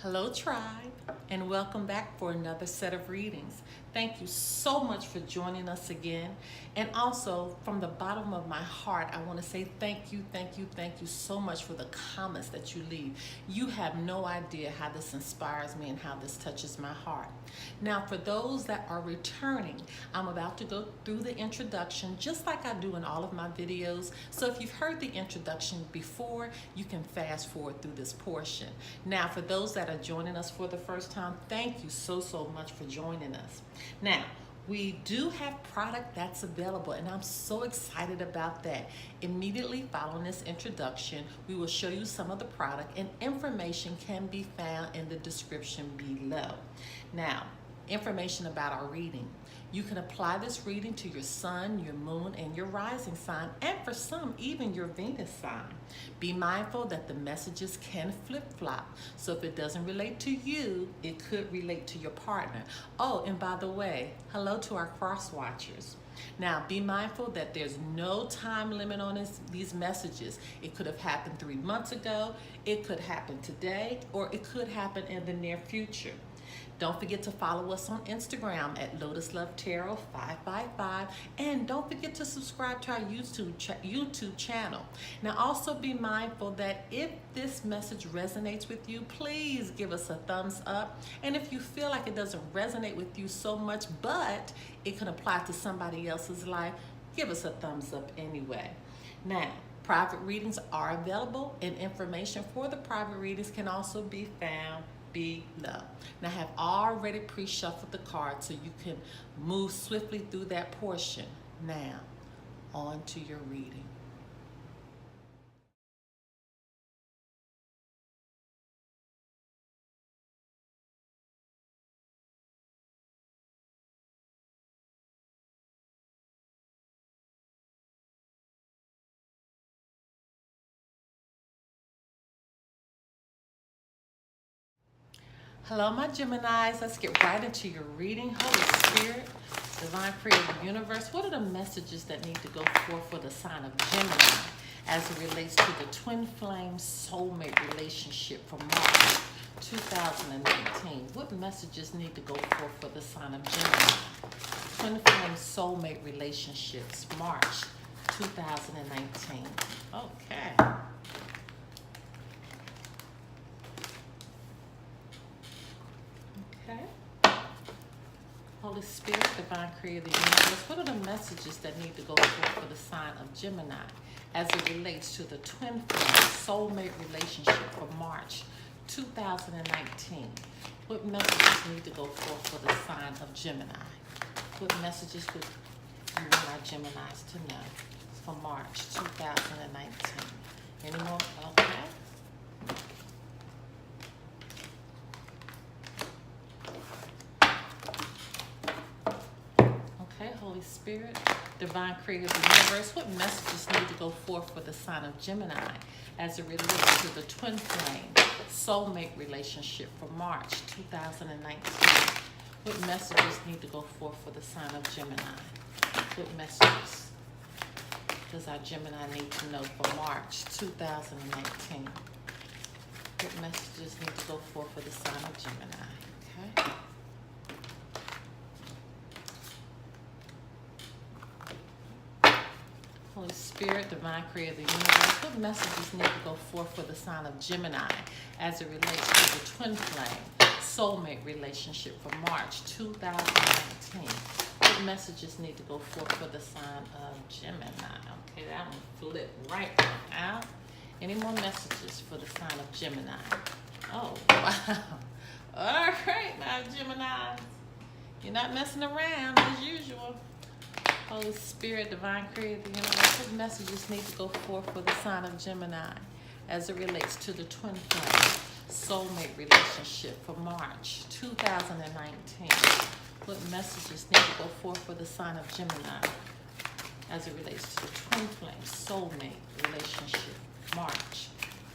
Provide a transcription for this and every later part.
Hello, tribe, and welcome back for another set of readings. Thank you so much for joining us again. And also, from the bottom of my heart, I want to say thank you so much for the comments that you leave. You have no idea how this inspires me and how this touches my heart. Now, for those that are returning, I'm about to go through the introduction just like I do in all of my videos. So if you've heard the introduction before, you can fast forward through this portion. Now, for those that are joining us for the first time, thank you so much for joining us. Now, we do have product that's available, and I'm so excited about that. Immediately following this introduction, we will show you some of the product, and information can be found in the description below. Now, information about our reading. You can apply this reading to your sun, your moon, and your rising sign, and for some, even your Venus sign. Be mindful that the messages can flip-flop, so if it doesn't relate to you, it could relate to your partner. Oh, and by the way, hello to our cross-watchers. Now, be mindful that there's no time limit on these messages. It could have happened 3 months ago, it could happen today, or it could happen in the near future. Don't forget to follow us on Instagram at Lotus Love Tarot 555, and don't forget to subscribe to our YouTube channel. Now, also be mindful that if this message resonates with you, please give us a thumbs up. And if you feel like it doesn't resonate with you so much, but it can apply to somebody else's life, give us a thumbs up anyway. Now, private readings are available, and information for the private readings can also be found below. Now, I have already pre-shuffled the cards so you can move swiftly through that portion. Now, on to your reading. Hello, my Geminis. Let's get right into your reading. Holy Spirit, Divine Creator Universe, what are the messages that need to go forth for the sign of Gemini as it relates to the twin flame soulmate relationship from March 2019? What messages need to go forth for the sign of Gemini? Twin flame soulmate relationships, March 2019. Okay. Holy Spirit, Divine Creator of the Universe, what are the messages that need to go forth for the sign of Gemini as it relates to the twin flame soulmate relationship for March 2019? What messages need to go forth for the sign of Gemini? What messages would you want our Geminis to know for March 2019? Any more? Okay. Holy Spirit, Divine Creator of the Universe, what messages need to go forth for the sign of Gemini as it relates to the twin flame soulmate relationship for March 2019? What messages need to go forth for the sign of Gemini? What messages does our Gemini need to know for March 2019? What messages need to go forth for the sign of Gemini? Okay. Holy Spirit, Divine Creator of the Universe, what messages need to go forth for the sign of Gemini as it relates to the twin flame soulmate relationship for March 2019? What messages need to go forth for the sign of Gemini? Okay, that one flipped right out. Any more messages for the sign of Gemini? Oh, wow. All right, now, Gemini, you're not messing around as usual. Holy Spirit, Divine Creator of the Universe, what messages need to go forth for the sign of Gemini as it relates to the twin flame soulmate relationship for March 2019? What messages need to go forth for the sign of Gemini as it relates to the twin flame soulmate relationship, March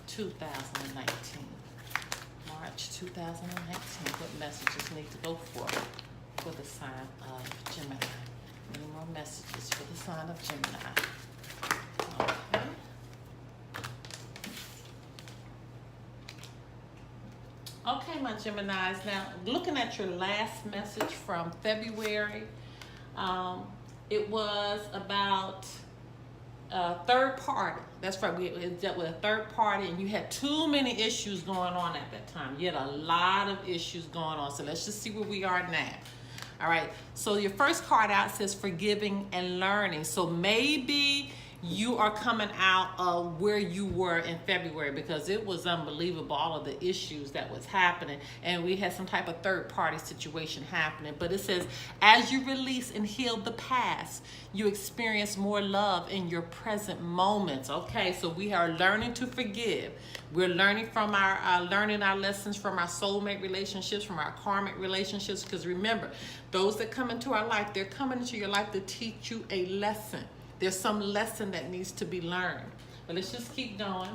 2019? March 2019, what messages need to go forth for the sign of Gemini? Any more messages for the sign of Gemini? Okay. Okay, my Geminis. Now, looking at your last message from February, um, it was about third party. That's right. We dealt with a third party, and you had too many issues going on at that time. You had a lot of issues going on. So let's just see where we are now. All right. So your first card out says forgiving and learning. So maybe you are coming out of where you were in February, because it was unbelievable, all of the issues that was happening, and we had some type of third party situation happening. But it says, as you release and heal the past, you experience more love in your present moments. Okay, so we are learning to forgive. We're learning from our lessons from our soulmate relationships, from our karmic relationships, because remember, those that come into our life, they're coming into your life to teach you a lesson. There's some lesson that needs to be learned. But let's just keep going.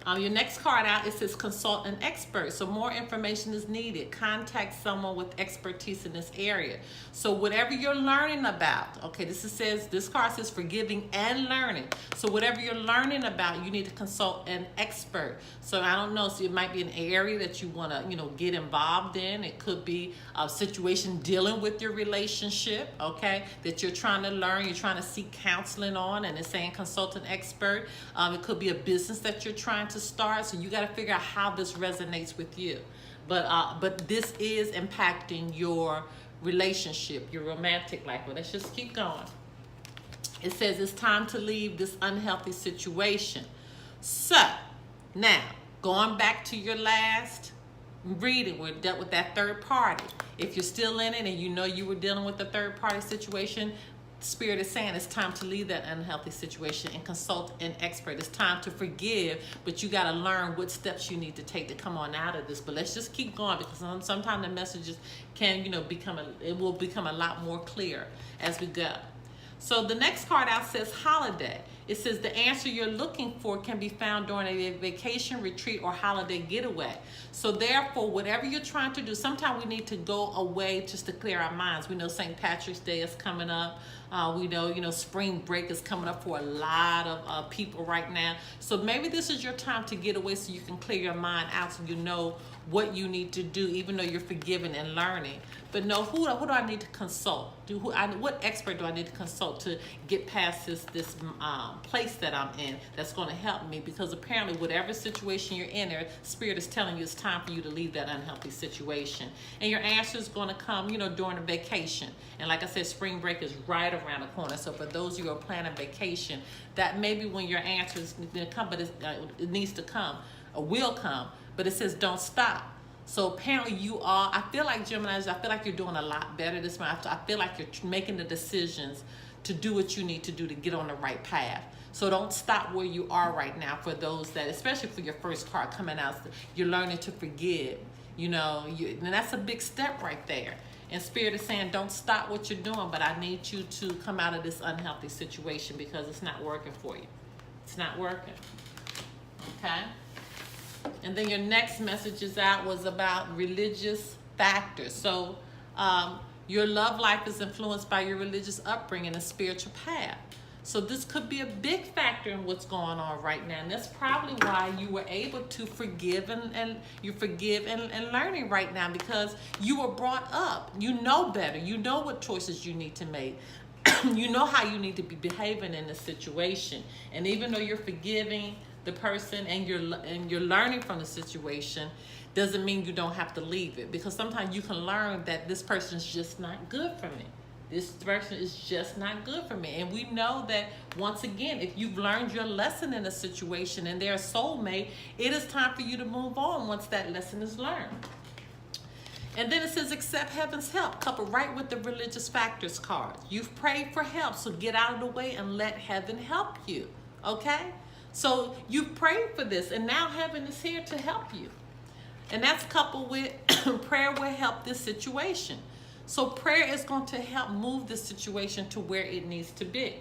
Your next card out, it says consult an expert. So more information is needed. Contact someone with expertise in this area. So whatever you're learning about, okay, this card says forgiving and learning. So whatever you're learning about, you need to consult an expert. So I don't know, so it might be an area that you want to, get involved in. It could be a situation dealing with your relationship, okay, that you're trying to learn, you're trying to seek counseling on, and it's saying consult an expert. It could be a business that you're trying to start, so you got to figure out how this resonates with you. But this is impacting your relationship, your romantic life. But let's just keep going. It says it's time to leave this unhealthy situation. So now, going back to your last reading, we dealt with that third party. If you're still in it and you know you were dealing with the third party situation, Spirit is saying it's time to leave that unhealthy situation and consult an expert. It's time to forgive, but you got to learn what steps you need to take to come on out of this. But let's just keep going, because sometimes the messages can, it will become a lot more clear as we go. So the next card out says holiday. It says the answer you're looking for can be found during a vacation, retreat, or holiday getaway. So therefore, whatever you're trying to do, sometimes we need to go away just to clear our minds. We know St. Patrick's Day is coming up. We know, spring break is coming up for a lot of people right now. So maybe this is your time to get away so you can clear your mind out, so you know what you need to do, even though you're forgiving and learning. But no, who do I need to consult? What expert do I need to consult to get past this place that I'm in that's going to help me? Because apparently whatever situation you're in there, Spirit is telling you it's time for you to leave that unhealthy situation. And your answer is going to come, during a vacation. And like I said, spring break is right around the corner. So for those who are planning vacation, that may be when your answer is going to come, but it needs to come, or will come. But it says don't stop. So apparently I feel like Geminis, I feel like you're doing a lot better this month. I feel like you're making the decisions to do what you need to do to get on the right path. So don't stop where you are right now. For those that, especially for your first card coming out, you're learning to forgive. And that's a big step right there. And Spirit is saying don't stop what you're doing, but I need you to come out of this unhealthy situation because it's not working for you. It's not working. Okay? And then your next message was about religious factors. So your love life is influenced by your religious upbringing and spiritual path. So this could be a big factor in what's going on right now. And that's probably why you were able to forgive and learning right now, because you were brought up. You know better. You know what choices you need to make. You know how you need to be behaving in a situation. And even though you're forgiving the person and you're learning from the situation, doesn't mean you don't have to leave it, because sometimes you can learn that this person is just not good for me. This person is just not good for me. And we know that, once again, if you've learned your lesson in a situation and they're a soulmate, it is time for you to move on once that lesson is learned. And then it says accept heaven's help, coupled right with the religious factors card. You've prayed for help, so get out of the way and let heaven help you. Okay? So you prayed for this, and now heaven is here to help you. And that's coupled with prayer will help this situation. So prayer is going to help move this situation to where it needs to be.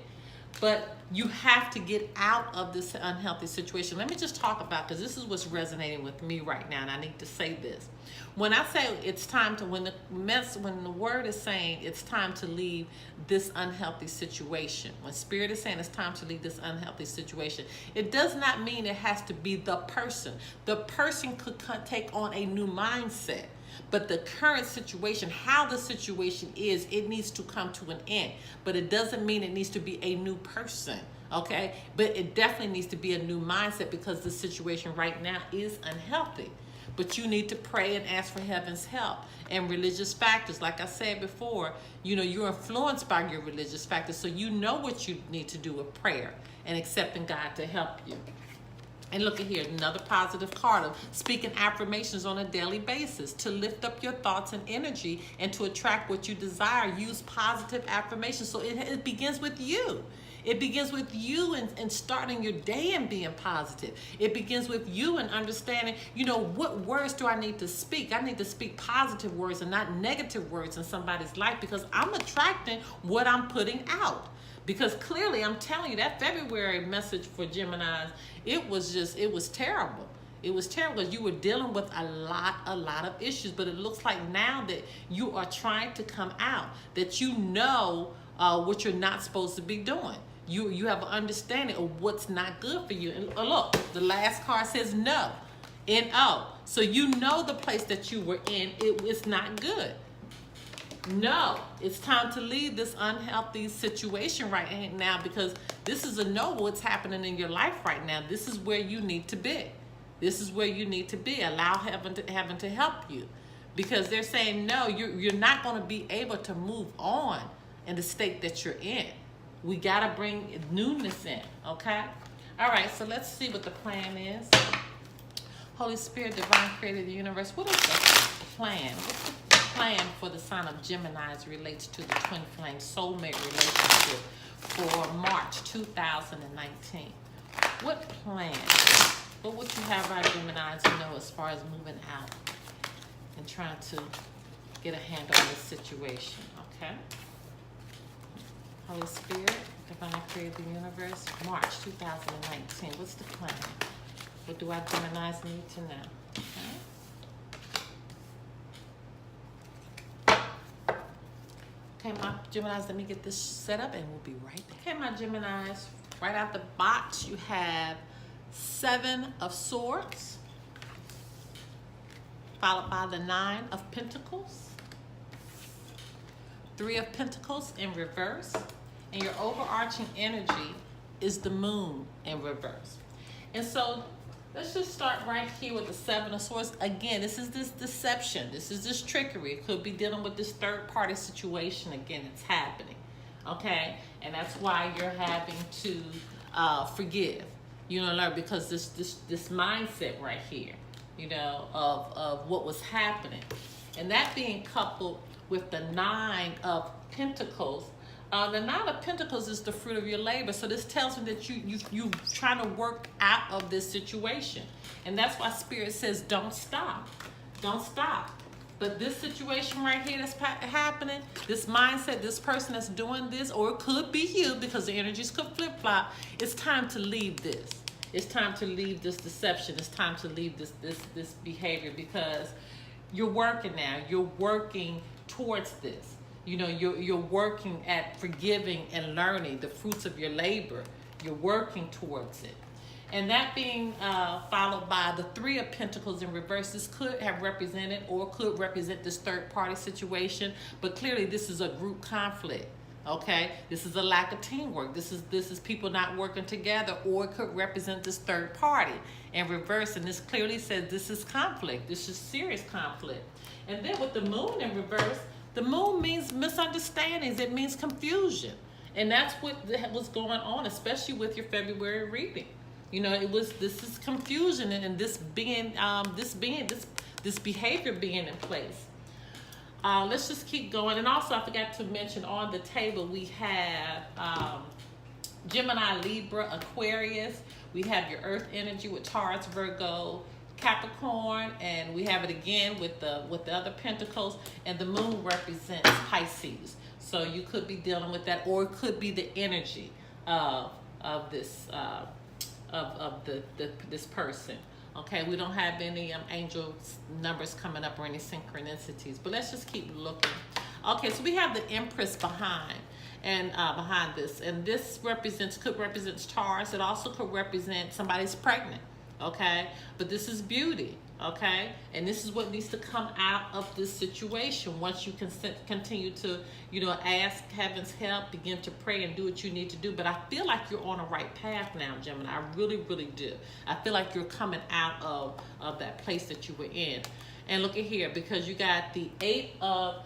But you have to get out of this unhealthy situation. Let me just talk about, because this is what's resonating with me right now, and I need to say this. When I say it's time to, when the word is saying it's time to leave this unhealthy situation, when Spirit is saying it's time to leave this unhealthy situation, it does not mean it has to be the person. The person could take on a new mindset. But the current situation, how the situation is, it needs to come to an end. But it doesn't mean it needs to be a new person, okay? But it definitely needs to be a new mindset, because the situation right now is unhealthy. But you need to pray and ask for heaven's help. And religious factors, like I said before, you know, you're influenced by your religious factors, so you know what you need to do with prayer and accepting God to help you. And look at here, another positive card of speaking affirmations on a daily basis to lift up your thoughts and energy and to attract what you desire. Use positive affirmations. So it begins with you. It begins with you and starting your day and being positive. It begins with you and understanding, you know, what words do I need to speak? I need to speak positive words and not negative words in somebody's life, because I'm attracting what I'm putting out. Because clearly, I'm telling you, that February message for Geminis, it was terrible. It was terrible, because you were dealing with a lot of issues. But it looks like now that you are trying to come out, that you know what you're not supposed to be doing. You have an understanding of what's not good for you. And look, the last card says no, N-O. So you know the place that you were in, it's not good. No, it's time to leave this unhealthy situation right now, because this is a no what's happening in your life right now. This is where you need to be. This is where you need to be. Allow heaven to help you, because they're saying no, you're not going to be able to move on in the state that you're in. We got to bring newness in, okay? All right, so let's see what the plan is. Holy Spirit, divine creator of the universe, what is the plan? What's the plan for the sign of Gemini relates to the twin flame soulmate relationship for March 2019? What plan? What would you have our Geminis know as far as moving out and trying to get a handle on this situation, okay? Holy Spirit, divine creator of the universe, March 2019. What's the plan? What do our Geminis need to know? Okay, my Geminis, let me get this set up and we'll be right back. Okay, my Geminis, right out the box, you have 7 of Swords, followed by the 9 of Pentacles, 3 of Pentacles in reverse, and your overarching energy is the Moon in reverse. And so let's just start right here with the 7 of Swords. Again, this is this deception. This is this trickery. It could be dealing with this third-party situation again that's happening, okay? And that's why you're having to forgive, you know, because this mindset right here, you know, of what was happening. And that being coupled with the 9 of Pentacles. The 9 of Pentacles is the fruit of your labor. So this tells me that you trying to work out of this situation. And that's why Spirit says don't stop. Don't stop. But this situation right here that's happening, this mindset, this person that's doing this, or it could be you because the energies could flip-flop, it's time to leave this. It's time to leave this deception. It's time to leave this behavior, because you're working now. You're working towards this. You know, you're working at forgiving and learning the fruits of your labor. You're working towards it. And that being followed by the 3 of Pentacles in reverse. This could have represented or could represent this third-party situation, but clearly this is a group conflict, okay? This is a lack of teamwork. This is people not working together, or it could represent this third party in reverse. And this clearly says this is conflict. This is serious conflict. And then with the Moon in reverse, the Moon means misunderstandings. It means confusion. And that's what was going on, especially with your February reading. You know, this is confusion, and this behavior being in place. Let's just keep going. And also, I forgot to mention, on the table we have Gemini, Libra, Aquarius. We have your Earth energy with Taurus, Virgo, Capricorn, and we have it again with the other Pentacles, and the Moon represents Pisces. So you could be dealing with that, or it could be the energy of this this person. Okay, we don't have any angel numbers coming up or any synchronicities, but let's just keep looking. Okay, so we have the Empress behind and behind this, and this could represent Taurus. It also could represent somebody's pregnant. Okay, but this is beauty. Okay, and this is what needs to come out of this situation. Once you can continue to, ask heaven's help, begin to pray and do what you need to do. But I feel like you're on the right path now, Gemini. I really, really do. I feel like you're coming out of that place that you were in. And look at here, because you got the eight of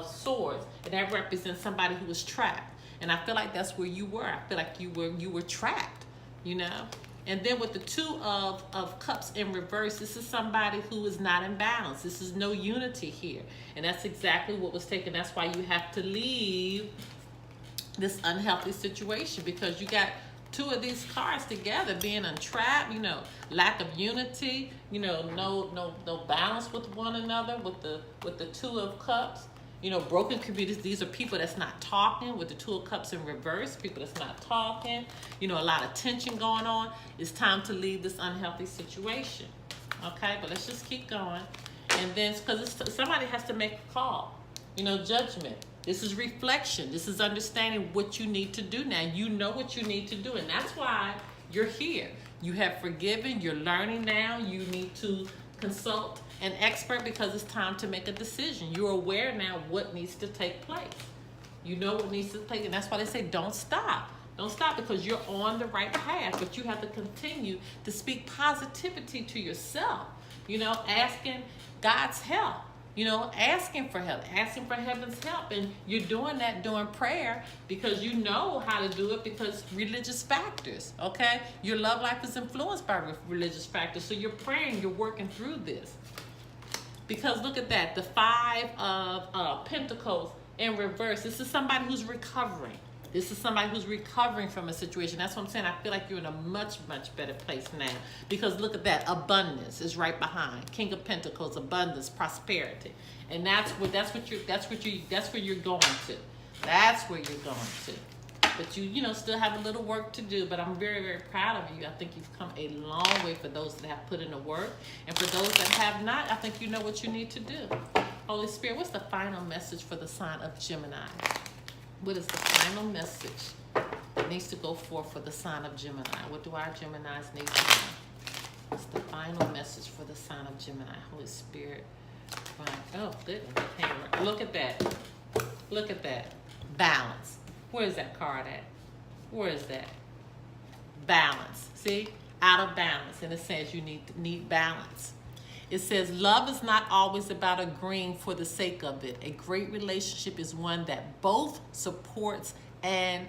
swords, and that represents somebody who was trapped. And I feel like that's where you were. I feel like you were trapped, And then with the two of cups in reverse, this is somebody who is not in balance. This is no unity here. And that's exactly what was taken. That's why you have to leave this unhealthy situation, because you got two of these cards together, being untrapped, lack of unity, no balance with one another with the two of cups. Broken communities, these are people that's not talking, with the two of cups in reverse, people that's not talking, a lot of tension going on. It's time to leave this unhealthy situation. Okay, but let's just keep going. And then, because somebody has to make a call, judgment. This is reflection. This is understanding what you need to do now. You know what you need to do, and that's why you're here. You have forgiven, you're learning now. You need to consult an expert, because it's time to make a decision. You're aware now what needs to take place. You know what needs to take place, and that's why they say don't stop. Don't stop, because you're on the right path, but you have to continue to speak positivity to yourself, asking God's help, asking for help, asking for heaven's help. And you're doing that during prayer, because you know how to do it, because religious factors, okay? Your love life is influenced by religious factors. So you're praying, you're working through this. Because look at that, the Five of Pentacles in reverse. This is somebody who's recovering. This is somebody who's recovering from a situation. That's what I'm saying. I feel like you're in a much, much better place now. Because look at that, abundance is right behind. King of Pentacles, abundance, prosperity. And that's where you're going to. That's where you're going to. But you still have a little work to do, but I'm very, very proud of you. I think you've come a long way for those that have put in the work. And for those that have not, I think you know what you need to do. Holy Spirit, what's the final message for the sign of Gemini? What is the final message that needs to go forth for the sign of Gemini? What do our Geminis need to know? What's the final message for the sign of Gemini? Holy Spirit. Oh, goodness. Look at that. Look at that. Balance. Where is that card at? Where is that? Balance. See? Out of balance. And it says you need balance. It says love is not always about agreeing for the sake of it. A great relationship is one that both supports and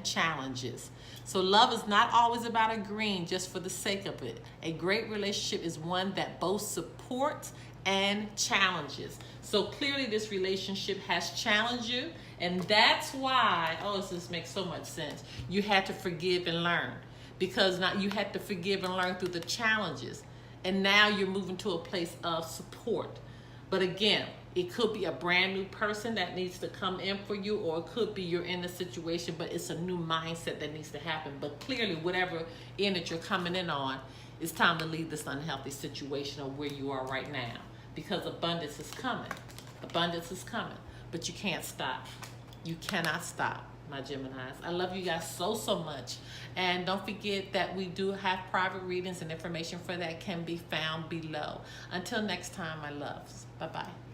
challenges. So love is not always about agreeing just for the sake of it. A great relationship is one that both supports and challenges. So clearly this relationship has challenged you, and that's why, this just makes so much sense. You had to forgive and learn, because now you had to forgive and learn through the challenges. And now you're moving to a place of support. But again, it could be a brand new person that needs to come in for you, or it could be you're in a situation, but it's a new mindset that needs to happen. But clearly, whatever end that you're coming in on, it's time to leave this unhealthy situation of where you are right now, because abundance is coming. Abundance is coming, but you can't stop. You cannot stop, my Geminis. I love you guys so, so much. And don't forget that we do have private readings, and information for that can be found below. Until next time, my loves. Bye-bye.